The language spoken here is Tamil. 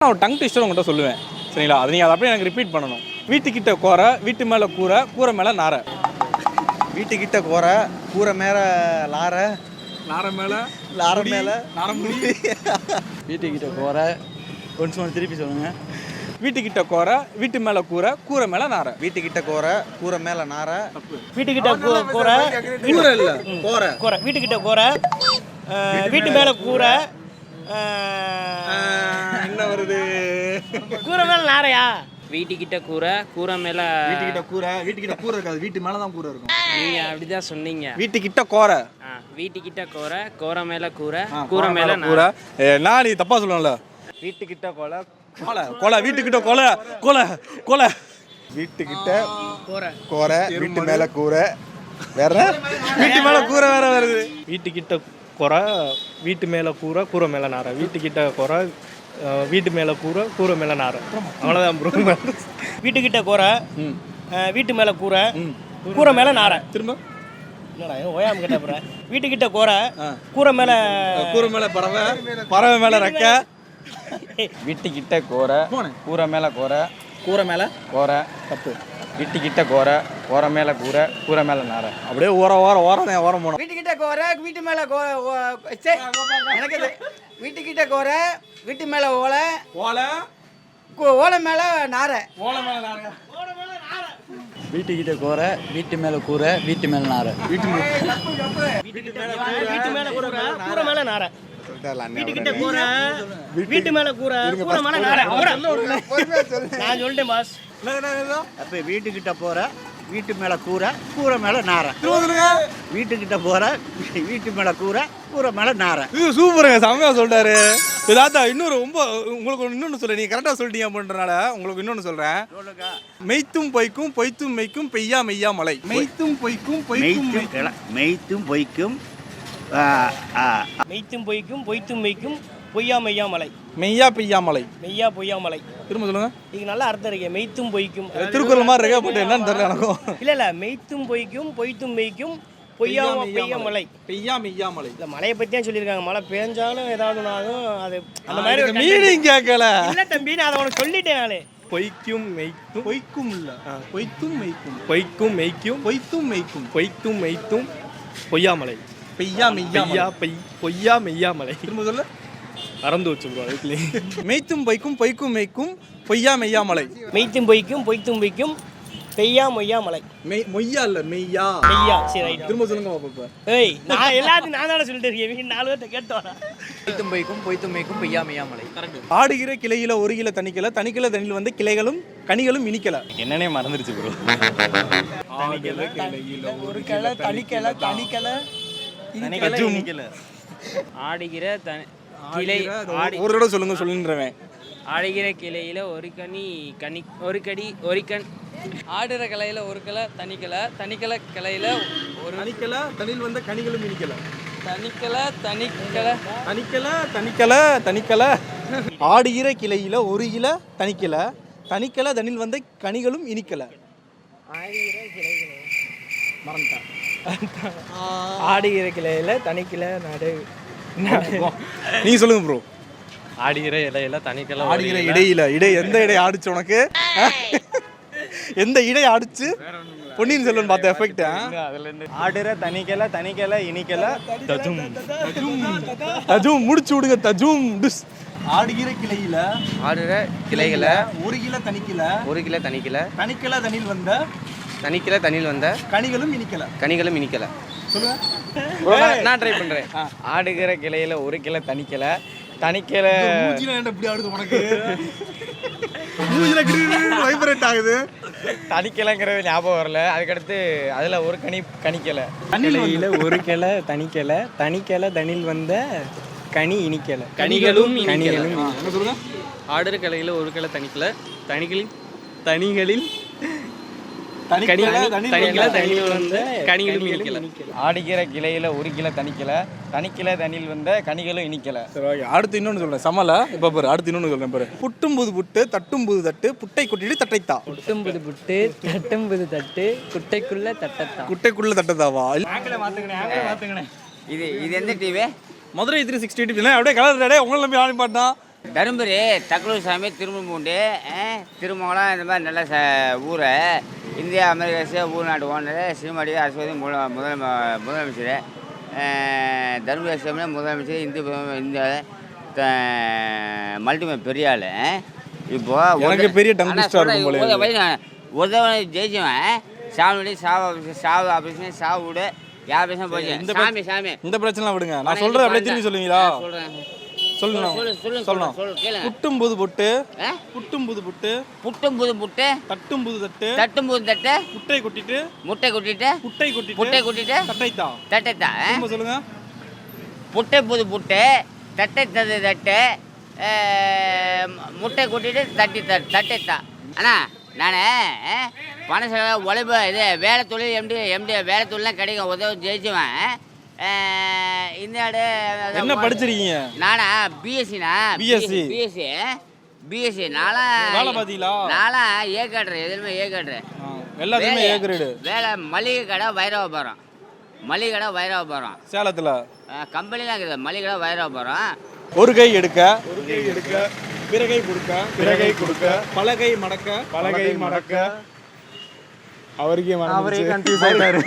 நான் ஒரு டங் ட்விஸ்டர் உங்கள்கிட்ட சொல்லுவேன் சரிங்களா, அது நீங்கள் அதை அப்படியே எனக்கு ரிப்பீட் பண்ணணும். வீட்டுக்கிட்ட கோரை, வீட்டு மேலே கூரை, கூரை மேலே நாரை. வீட்டுக்கிட்ட கோரை, கூரை மேலே லாரை, நாரை மேலே லாரை மேலே நாரை முடி. வீட்டுக்கிட்ட கோரை, கொஞ்சம் திருப்பி சொல்லுங்கள். வீட்டுக்கிட்ட கோரை, வீட்டு மேலே கூரை, கூரை மேலே நாரை. வீட்டுக்கிட்ட கோரை, கூரை மேலே நாரை. வீட்டுக்கிட்ட கூரை, கூரை இல்லை கோரை. கூரை வீட்டுக்கிட்ட கூரை, வீட்டு மேலே கூரை, என்ன வருது? கூரை மேலே நாரையா? வீட்டுக்கிட்ட கூரை, கூரை மேலே வீட்டுக்கிட்ட கூரை, வீட்டுக்கிட்ட கூரை இருக்காது, வீட்டு மேலே தான் கூரை இருக்கும். நீங்கள் அப்படிதான் சொன்னீங்க. வீட்டுக்கிட்ட கோரை, வீட்டுக்கிட்ட கூரை, கூரை மேலே கூரை, கூரை மேலே கூரை. நான் நீ தப்பா சொல்லணும்ல. வீட்டுக்கிட்ட கோலை, கோலை கோலை வீட்டுக்கிட்ட கோலை கோலை கோலை. வீட்டுக்கிட்ட கூரை, கோரை, வீட்டு மேலே கூரை, வேற வீட்டு மேலே கூரை வேற வருது. வீட்டுக்கிட்ட குறை, வீட்டு மேலே கூரை, கூரை மேலே நாரை. வீட்டுக்கிட்ட குறை, வீட்டு மேலே கூரை, கூரை மேலே நாரை. அவ்வளோதான் ப்ரோ. வீட்டுக்கிட்ட கூரை, வீட்டு மேலே கூரை, கூரை மேலே நாரை. திரும்ப என்னடா ஓயாம கேட்ட போகிறேன். வீட்டுக்கிட்ட கூரை, கூரை மேலே கூரை மேலே பறவை, பறவை மேலே ரெக்க. வீட்டுக்கிட்ட கோரை, கூரை மேலே கோரை, கூரை மேலே கோரை. தப்பு. வீட்டுக்கிட்ட கோரை, கோரை மேலே கூரை, கூரை மேலே நாரை. அப்படியே ஓரம் ஓரம் போனோம். வீட்டுக்கிட்ட கோரை, வீட்டு மேலே எனக்கு வீட்டுக்கிட்ட கோரை, வீட்டு மேலே ஓலை, ஓலை ஓலை மேலே நாரை. ஓலை மேலே நாரை. வீட்டுக்கிட்ட கோரை, வீட்டு மேலே கூரை, வீட்டு மேலே நாரை. வீட்டு மேலே கூரை, கூரை மேலே நாரை. வீட்டுக்கிட்ட கூரை, வீட்டு மேலே கூரை, கூரை மேலே நாரை. நான் சொல்லிட்டேன் பாஸ். அப்போ வீட்டுக்கிட்ட போகிற, வீட்டு மேலே கூரை, கூரை மேலே நாரை. வீட்டுக்கிட்ட போகிற, வீட்டு மேலே கூரை, கூரை மேலே நாரை. இது சூப்பருங்க, செம்மையா சொல்லிட்டாரு. இதாத்தா இன்னொரு ரொம்ப உங்களுக்கு இன்னொன்று சொல்கிறேன், நீங்கள் கரெக்டாக சொல்லிட்டீங்க அப்படின்றனால உங்களுக்கு இன்னொன்று சொல்கிறேன். மெய்த்தும் பொய்க்கும், பொய்த்தும் மெய்க்கும், பெய்யா மெய்யா மலை. மெய்த்தும் பொய்க்கும், பொய்க்கும் மெய்த்தும் பொய்க்கும், மெய்த்தும் பொய்க்கும், பொய்த்தும் மெய்க்கும், பொய்யா மெய்யா மலை. மெய்யா பெய்யா மலை. மெய்யா பொய்யா மலை. திரும்ப சொல்லுங்க. இது நல்ல அர்த்தம் இருக்கு. மெய்த்தும் பொய்க்கும், திருக்குறள் மாதிரி இருக்கா, பட் என்னன்னு தெரியல எனக்கும். இல்ல மெய்த்தும் பொய்க்கும், பொய்த்தும் மெய்க்கும், பொய்யா பெய்யா மலை. பெய்யா மெய்யா மலை. இல்ல மலையை பத்தி தான் சொல்லியிருக்காங்க. மழை பெஞ்சாலும் ஏதாவது ஒன்றாலும் அது அந்த மாதிரி ஒரு மீனிங் கேட்கல. இல்ல தம்பி, நான் அதை உனக்கு சொல்லிட்டேன். நானு பொய்க்கும் மெய்க்கும், பொய்க்கும் இல்ல, பொய்த்தும் மெய்க்கும், பொய்க்கும் மெய்க்கும், பொய்த்தும் மெய்க்கும், பொய்க்கும் மெய்த்தும், பொய்யாமலை. பெய்யா மெய்யா பெய்யா பொய்யா மெய்யாமலை. திரும்ப சொல்ல. மறந்து வச்சு ப்ரோ அதுக்குள்ளே. மெய்த்தும் பொய்க்கும், பொய்க்கும் மெய்க்கும், பொய்யா மெய்யா மலை. மெய்த்தும் பொய்க்கும், பொய்த்தும் பொய்க்கும், பெய்யா மொய்யா மலை. மொய்யா இல்ல மெய்யா. மெய்யா. சரி ரைட். திரும்ப சொல்லுங்க பாப்பா. ஏய் நான் எல்லாத்தையும் நான் தானே சொல்லிட்டு இருக்கேன். இவங்க 4 பேர்ட்ட கேட்டோம். பொய்த்தும் பொய்க்கும், பொய்த்தும் மெய்க்கும், பெய்யா மெய்யாமலை. கரெக்ட். ஆடுகிற கிளையில ஒரு கிளை தனிக்கல, தனிக்கல தண்ணியில் வந்து கிளைகளும் கனிகளும் இனிக்கல. என்னன்னே மறந்துருச்சு ப்ரோ. ஆடுகிற கிளையில ஒரு கிளை தனிக்கல, தனிக்கல இனிக்கல. ஆடுகிற கிளை, ஒரு தடவை சொல்லுங்க சொல்லுன்றவன். ஆடுகிற கிளையில் ஒரு கண். ஆடுற கிளையில் ஒரு கிளை தனிக்கலை, தனிக்கலை கிளையில் ஒரு தனிக்கல தண்ணியில் வந்து கனிகளும் இனிக்கல. தனிக்கலை. தனிக்கல ஆடுகிற கிளையில ஒரு கிளை தனிக்கல, தனிக்கல தண்ணியில் வந்து கனிகளும் இனிக்கல. மறந்துட்டேன். ஆடுகிற கிளையில தனிக்கல நடு. நீ சொல்லுங்க ப்ரோ. ஆடுகிற இலையில தனிக்கல, ஆடுகிற இடையில எந்த இடை ஆடிச்சு உனக்கு? எந்த இடை ஆடிச்சு? பொன்னியின் செல்வன் பார்த்த எஃபெக்ட். ஆடுற தனிக்கலை, தனிக்கலை இனிக்கல, தஜூம் முடிச்சு விடுங்க. தஜூம் டிஸ். ஆடுகிற கிளையில ஆடுற கிளைகளை ஒரு கிளை தனிக்கல, ஒரு கிலோ தனிக்கலை, தனிக்கல தண்ணியில் வந்த தனிக்கலை தண்ணியில் வந்த கனிகளும் இனிக்கல. கனிகளும் இனிக்கலை. சொல்லுங்க. நான் ட்ரை பண்ணுறேன். ஆடுகிற கிளையில ஒரு கிலோ தனிக்கலை, தனிக்கலை. இப்படி ஆடுது உனக்கு? மூஞ்சில வைப்ரேட் ஆகுது. தனிக்கலைங்கிறது ஞாபகம் வரல. அதுக்கடுத்து அதில் ஒரு கனிக்கலை. கிளையில ஒரு கிளை தனிக்கலை, தனிக்கலை தண்ணில் வந்த கனி இனிக்கலை. கனிகளும் என்ன சொல்லுங்க? ஆடுற கிளையில் ஒரு கிளை தனிக்கலை, தனிகளில் தனியில் வந்த கனிகளும் இனிக்கலை. ஆடுகிற கிளையில ஒரு கிலோ தனிக்கலை, தனிக்கலை தண்ணில் வந்த கனிகளும் இனிக்கலை. சரி ஓகே. அடுத்து இன்னொன்று சொல்கிறேன். சமல இப்போ பாரு. அடுத்து இன்னொன்று சொல்கிறேன் பாரு. புட்டும்புது புட்டு, தட்டும்புது தட்டு, புட்டை கொட்டிட்டு தட்டைத்தா. புட்டும்புது புட்டு, தட்டும்புது தட்டு, குட்டைக்குள்ள தட்டத்தா. குட்டைக்குள்ள தட்டத்தாவா? இது எந்த டிவி? மதுரை 360 டிவி அப்படியே கலர் உங்களை நம்பி ஆடி பாட்டான். தருமபுரி தக்கலூர் சாமி திரும்பூண்டி திருமங்கலம் இந்த மாதிரி நல்ல ஊரை இந்தியா அமெரிக்கா ரஷ்யா ஊர்நாட்டு ஓனர் ஸ்ரீமதி அரசுவதி முதலமைச்சர் தருமபுரி சாமி முதலமைச்சர் இந்திய மல்டிமே பெரிய ஆள். இப்போ எனக்கு பெரிய டங்கு ஸ்டார் உதவி ஜெயிச்சவன் சாமி சாவு ஆபரேஷன் சாவு விடு யார் பேச போச்சு சாமி சாமி இந்த பிரச்சனை விடுங்க. நான் சொல்றேன் அப்படியே திரும்பி சொல்லுவீங்களா? சொல்றேன் சொல்லணும் சொல்லணும். புட்டும் புது புட்டு புட்டும் புது புட்டு புட்டும் புது புட்டு தட்டும் புது தட்டு தட்டும் புது தட்டு முட்டை கொட்டிட்டு முட்டை கொட்டிட்டு புட்டை கொட்டிட்டு புட்டை கொட்டிட்டு தட்டைத்தான் தட்டைத்தா திரும்ப சொல்லுங்க. புட்டை புது புட்டு தட்டை தட்டு தட்டு முட்டை கொட்டிட்டு தட்டைத்தா. அண்ணா நான் பணம் செலவு உழைப்பு இது வேலை தொழில் எம்டி வேலை தொழிலாம் கிடைக்கும் உதவி ஜெயிச்சுவேன். இந்த என்ன படிச்சிருக்கீங்க? நானா பிஎஸ்சிண்ணா பிஎஸ்சி வேலை பார்த்தீங்களா? நானா ஏ காட்டுறேன் எதுவுமே ஏ காட்டுறேன் எல்லாத்துக்குமே ஏ கிரேடு வேலை மளிகை கடை வைரவபுரம் சேலத்துல கம்பெனிலாம் இருக்குது மளிகை கடை வைரவபுரம். ஒரு கை எடுக்க பிறகை கொடுக்க பலகை மடக்க அவருக்கே கன்ஃபியூஸ் ஆயிட்டாரு.